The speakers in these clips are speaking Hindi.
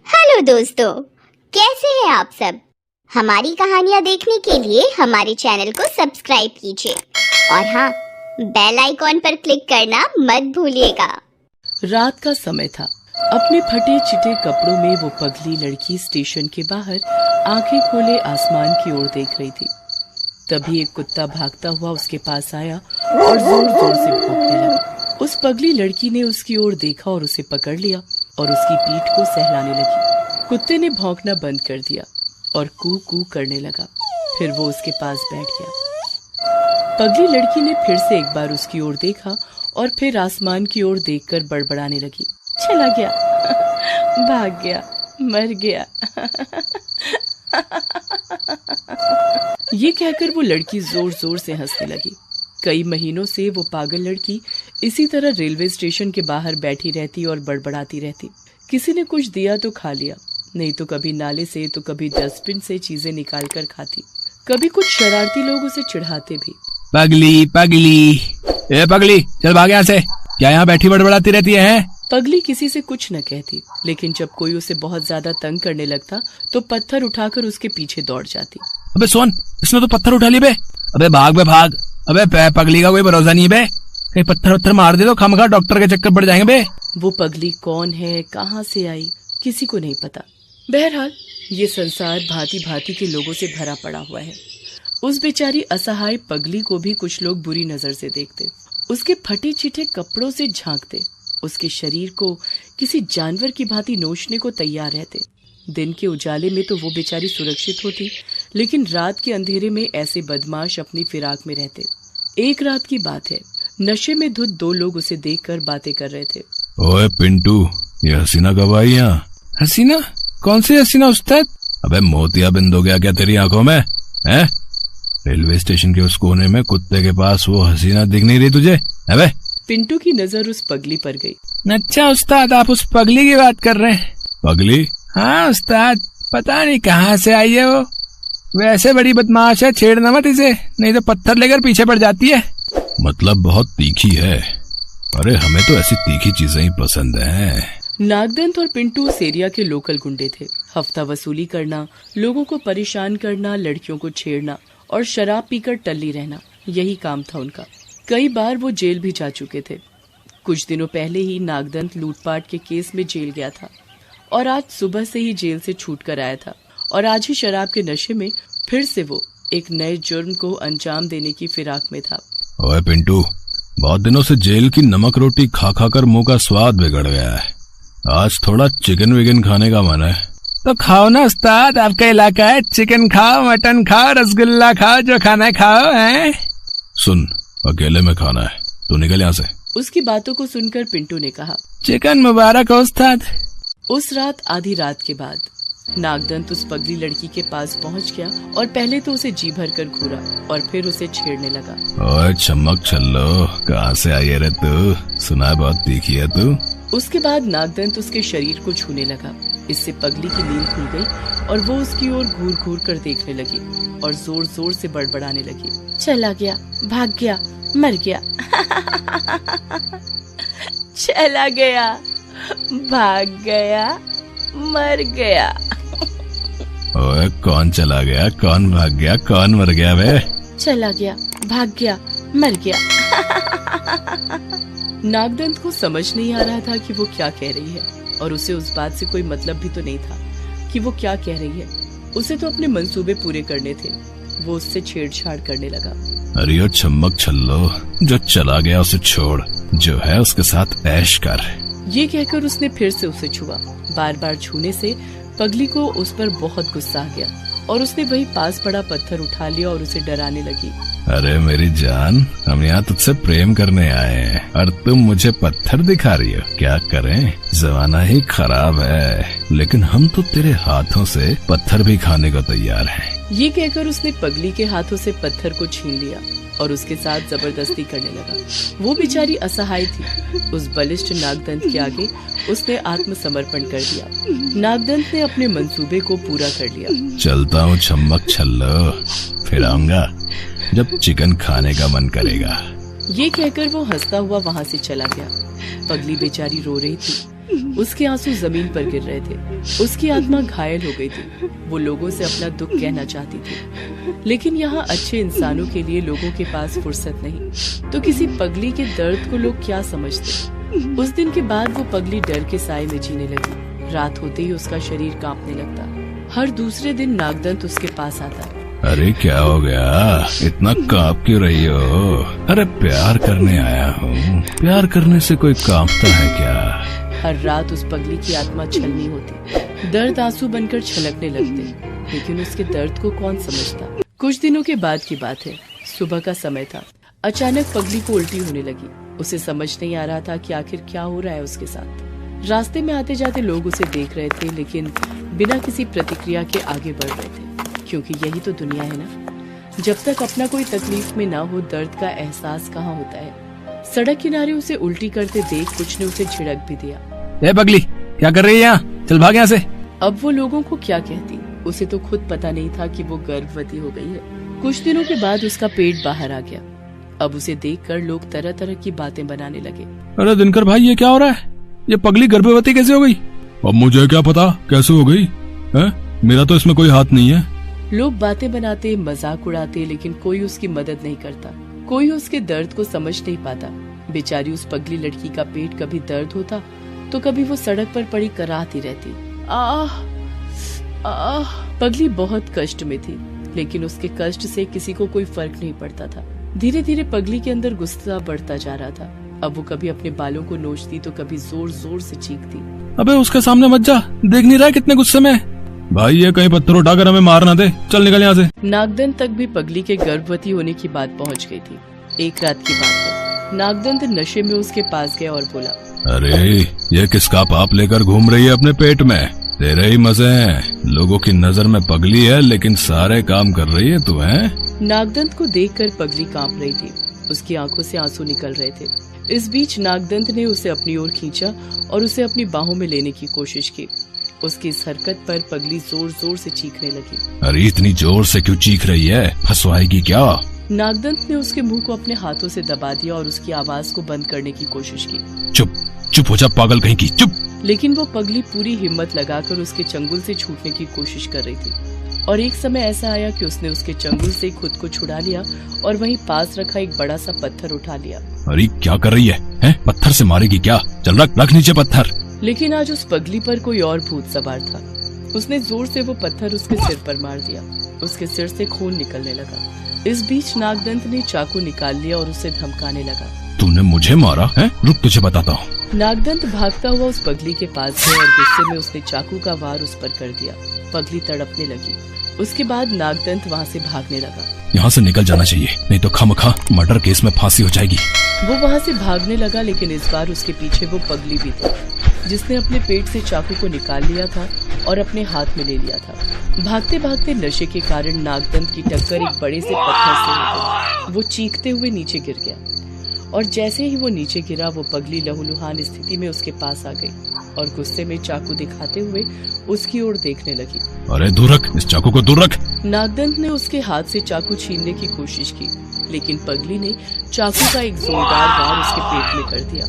हेलो दोस्तों, कैसे हैं आप सब। हमारी कहानियां देखने के लिए हमारे चैनल को सब्सक्राइब कीजिए और हाँ, बेल आइकॉन पर क्लिक करना मत भूलिएगा। रात का समय था। अपने फटे चिटे कपड़ों में वो पगली लड़की स्टेशन के बाहर आंखें खोले आसमान की ओर देख रही थी। तभी एक कुत्ता भागता हुआ उसके पास आया और जोर जोर से भौंकने लगा। उस पगली लड़की ने उसकी ओर देखा और उसे पकड़ लिया और उसकी पीठ को सहलाने लगी। कुत्ते ने भौंकना बंद कर दिया और कू कू करने लगा। फिर वो उसके पास बैठ गया। पगली लड़की ने फिर से एक बार उसकी ओर देखा और फिर आसमान की ओर देखकर बड़बड़ाने लगी। चला गया, भाग गया, मर गया। ये कहकर वो लड़की जोर जोर से हंसने लगी। कई महीनों से वो पागल लड़की इसी तरह रेलवे स्टेशन के बाहर बैठी रहती और बड़बड़ाती रहती। किसी ने कुछ दिया तो खा लिया, नहीं तो कभी नाले से तो कभी डस्टबिन से चीजें निकाल कर खाती। कभी कुछ शरारती लोग उसे चिढ़ाते भी। पगली पगली, ए पगली, चल भाग यहाँ से। क्या यहाँ बैठी बड़बड़ाती रहती है? पगली किसी से कुछ न कहती, लेकिन जब कोई उसे बहुत ज्यादा तंग करने लगता तो पत्थर उठाकर उसके पीछे दौड़ जाती। अबे सोन, इसने तो पत्थर उठा ली बे। अबे भाग बे भाग। अबे पगली का कोई भरोसा नहीं बे, कहीं पत्थर मार दे तो खामखा डॉक्टर के चक्कर पड़ जाएंगे बे। वो पगली कौन है, कहाँ से आई, किसी को नहीं पता। बहरहाल ये संसार भांति भांति के लोगों से भरा पड़ा हुआ है। उस बेचारी असहाय पगली को भी कुछ लोग बुरी नजर से देखते, उसके फटे चिटे कपड़ों से झांकते, उसके शरीर को किसी जानवर की भांति नोचने को तैयार रहते। दिन के उजाले में तो वो बेचारी सुरक्षित होती, लेकिन रात के अंधेरे में ऐसे बदमाश अपनी फिराक में रहते। एक रात की बात है, नशे में धुत दो लोग उसे देखकर बातें कर रहे थे। ओए पिंटू, ये हसीना कब आई यहाँ? हसीना? कौन सी हसीना उस्ताद? अबे मोतियाबिंद हो गया क्या तेरी आंखों में? हैं? रेलवे स्टेशन के उस कोने में कुत्ते के पास वो हसीना दिख नहीं रही तुझे? अबे पिंटू की नजर उस पगली पर गई। अच्छा उस्ताद, आप उस पगली की बात कर रहे हैं? पगली? हाँ उस्ताद, पता नहीं कहाँ से आई है वो। वैसे बड़ी बदमाश है, छेड़ना मत इसे, नहीं तो पत्थर लेकर पीछे पड़ जाती है। मतलब बहुत तीखी है। अरे हमें तो ऐसी तीखी चीजें ही पसंद हैं। नागदंत और पिंटू उस एरिया के लोकल गुंडे थे। हफ्ता वसूली करना, लोगों को परेशान करना, लड़कियों को छेड़ना और शराब पीकर टल्ली रहना, यही काम था उनका। कई बार वो जेल भी जा चुके थे। कुछ दिनों पहले ही नागदंत लूटपाट के केस में जेल गया था और आज सुबह से ही जेल से छूट कर आया था और आज ही शराब के नशे में फिर से वो एक नए जुर्म को अंजाम देने की फिराक में था। ओए पिंटू, बहुत दिनों से जेल की नमक रोटी खा खा कर मुंह का स्वाद बिगड़ गया है। आज थोड़ा चिकन विकन खाने का मन है। तो खाओ ना उस्ताद, आपका इलाका है, चिकन खाओ, मटन खाओ, रसगुल्ला खाओ, जो खाना है खाओ। हैं? सुन, अकेले में खाना है, तू निकल यहाँ से। उसकी बातों को सुनकर पिंटू ने कहा, चिकन मुबारक हो उस्ताद। उस रात आधी रात के बाद नागदंत उस पगली लड़की के पास पहुंच गया और पहले तो उसे जी भर कर घूरा और फिर उसे छेड़ने लगा। ओए चमक छल्लो, कहाँ से आई है रे तू? सुना है बहुत तीखी है तू। उसके बाद नागदंत उसके शरीर को छूने लगा। इससे पगली की नींद खुल गई और वो उसकी ओर घूर घूर कर देखने लगी और जोर जोर से बड़बड़ाने लगी। चला गया, भाग गया, मर गया। चला गया, भाग गया, मर गया। ओए कौन चला गया, कौन भाग गया, कौन मर गया बे? चला गया, भाग गया, मर गया। नागदंत को समझ नहीं आ रहा था कि वो क्या कह रही है और उसे उस बात से कोई मतलब भी तो नहीं था कि वो क्या कह रही है। उसे तो अपने मंसूबे पूरे करने थे। वो उससे छेड़छाड़ करने लगा। अरे ओ चम्मक छल्लो, जो चला गया उसे छोड़, जो है उसके साथ ऐश कर। ये कहकर उसने फिर से उसे छुआ। बार बार छूने से पगली को उस पर बहुत गुस्सा आ गया और उसने वही पास पड़ा पत्थर उठा लिया और उसे डराने लगी। अरे मेरी जान, हम यहाँ तुझसे प्रेम करने आए हैं और तुम मुझे पत्थर दिखा रही हो। क्या करें, जमाना ही खराब है, लेकिन हम तो तेरे हाथों से पत्थर भी खाने को तैयार हैं। ये कहकर उसने पगली के हाथों से पत्थर को छीन लिया और उसके साथ जबरदस्ती करने लगा। वो बेचारी असहाय थी। उस बलिष्ठ नागदंत के आगे उसने आत्मसमर्पण कर दिया। नागदंत ने अपने मंसूबे को पूरा कर लिया। चलता हूँ चम्मक छल्लो, फिर आऊंगा जब चिकन खाने का मन करेगा। ये कहकर वो हंसता हुआ वहाँ से चला गया। पगली बेचारी रो रही थी। उसके आंसू जमीन पर गिर रहे थे। उसकी आत्मा घायल हो गई थी। वो लोगों से अपना दुख कहना चाहती थी, लेकिन यहाँ अच्छे इंसानों के लिए लोगों के पास फुर्सत नहीं, तो किसी पगली के दर्द को लोग क्या समझते। उस दिन के बाद वो पगली डर के साए में जीने लगी। रात होते ही उसका शरीर कांपने लगता। हर दूसरे दिन नागदंत उसके पास आता। अरे क्या हो गया, इतना कांप क्यों रही हो? अरे प्यार करने आया हूँ। प्यार करने से कोई कांपता है क्या? हर रात उस पगली की आत्मा छलनी होती। दर्द आंसू बनकर छलकने लगते, लेकिन उसके दर्द को कौन समझता। कुछ दिनों के बाद की बात है। सुबह का समय था। अचानक पगली को उल्टी होने लगी। उसे समझ नहीं आ रहा था कि आखिर क्या हो रहा है उसके साथ। रास्ते में आते जाते लोग उसे देख रहे थे, लेकिन बिना किसी प्रतिक्रिया के आगे बढ़ रहे थे, क्योंकि यही तो दुनिया है ना। जब तक अपना कोई तकलीफ में ना हो, दर्द का एहसास कहाँ होता है। सड़क किनारे उसे उल्टी करते देख कुछ ने उसे झिड़क भी दिया। ए पगली, क्या कर रही है यहाँ? चल भाग यहाँ से। अब वो लोगों को क्या कहती, उसे तो खुद पता नहीं था कि वो गर्भवती हो गई है। कुछ दिनों के बाद उसका पेट बाहर आ गया। अब उसे देखकर लोग तरह तरह की बातें बनाने लगे। अरे दिनकर भाई, ये क्या हो रहा है? ये पगली गर्भवती कैसे हो गई? अब मुझे क्या पता कैसे हो गई है? मेरा तो इसमें कोई हाथ नहीं है। लोग बातें बनाते, मजाक उड़ाते, लेकिन कोई उसकी मदद नहीं करता। कोई उसके दर्द को समझ नहीं पाता। बेचारी उस पगली लड़की का पेट कभी दर्द होता तो कभी वो सड़क पर पड़ी कराहती रहती। आह आह। पगली बहुत कष्ट में थी, लेकिन उसके कष्ट से किसी को कोई फर्क नहीं पड़ता था। धीरे धीरे पगली के अंदर गुस्सा बढ़ता जा रहा था। अब वो कभी अपने बालों को नोचती तो कभी जोर जोर से चीखती। अबे उसके सामने मत जा, देख नहीं रहा है कितने गुस्से में? भाई ये कहीं पत्थर उठाकर हमें मार ना दे, चल निकल यहाँ से। नागदंत तक भी पगली के गर्भवती होने की बात पहुँच गई थी। एक रात की बात है। नागदंत नशे में उसके पास गया और बोला, अरे ये किसका पाप लेकर घूम रही है अपने पेट में? तेरे ही मजे हैं। लोगों की नजर में पगली है, लेकिन सारे काम कर रही है तू है। नागदंत को देखकर पगली कांप रही थी। उसकी आंखों से आंसू निकल रहे थे। इस बीच नागदंत ने उसे अपनी ओर खींचा और उसे अपनी बाहों में लेने की कोशिश की। उसकी इस हरकत पर पगली जोर जोर से चीखने लगी। अरे इतनी जोर से क्यों चीख रही है? फंसवाएगी क्या? नागदंत ने उसके मुंह को अपने हाथों से दबा दिया और उसकी आवाज को बंद करने की कोशिश की। चुप चुप हो जा पागल कहीं की, चुप। लेकिन वो पगली पूरी हिम्मत लगाकर उसके चंगुल से छूटने की कोशिश कर रही थी। और एक समय ऐसा आया कि उसने उसके चंगुल से खुद को छुड़ा लिया और वहीं पास रखा एक बड़ा सा पत्थर उठा लिया। अरे क्या कर रही है? पत्थर से मारेगी क्या? चल रख नीचे पत्थर। लेकिन आज उस पगली पर कोई और भूत सवार था। उसने जोर से वो पत्थर उसके सिर पर मार दिया। उसके सिर से खून निकलने लगा। इस बीच नागदंत ने चाकू निकाल लिया और उसे धमकाने लगा। तूने मुझे मारा है? रुक तुझे बताता हूँ। नागदंत भागता हुआ उस पगली के पास गया और गुस्से में उसने चाकू का वार उस पर कर दिया। पगली तड़पने लगी। उसके बाद नागदंत वहाँ से भागने लगा। यहाँ से निकल जाना चाहिए, नहीं तो खामखा मर्डर केस में फांसी हो जाएगी। वो वहाँ से भागने लगा, लेकिन इस बार उसके पीछे वो पगली भी थी, जिसने अपने पेट से चाकू को निकाल लिया था और अपने हाथ में ले लिया था। भागते भागते नशे के कारण नागदंत की टक्कर एक बड़े से पत्थर से हो गई। वो चीखते हुए नीचे गिर गया और जैसे ही वो नीचे गिरा, वो पगली लहूलुहान स्थिति में उसके पास आ गई और गुस्से में चाकू दिखाते हुए उसकी ओर देखने लगी। अरे दूर रख, इस चाकू को दूर रख। नागदंत ने उसके हाथ से चाकू छीनने की कोशिश की, लेकिन पगली ने चाकू का एक जोरदार वार उसके पेट में कर दिया।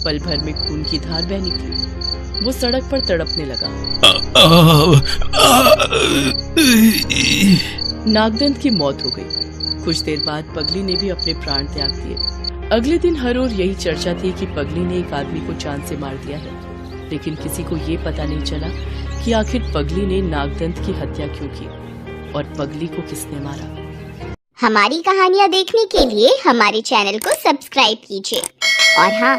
पल भर में खून की धार बह निकली। वो सड़क पर तड़पने लगा। नागदंत की मौत हो गई। कुछ देर बाद पगली ने भी अपने प्राण त्याग दिए। अगले दिन हर ओर यही चर्चा थी कि पगली ने एक आदमी को जान से मार दिया है, लेकिन किसी को ये पता नहीं चला कि आखिर पगली ने नागदंत की हत्या क्यों की और पगली को किसने मारा। हमारी कहानियाँ देखने के लिए हमारे चैनल को सब्सक्राइब कीजिए और हाँ,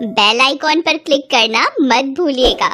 बेल आइकॉन पर क्लिक करना मत भूलिएगा।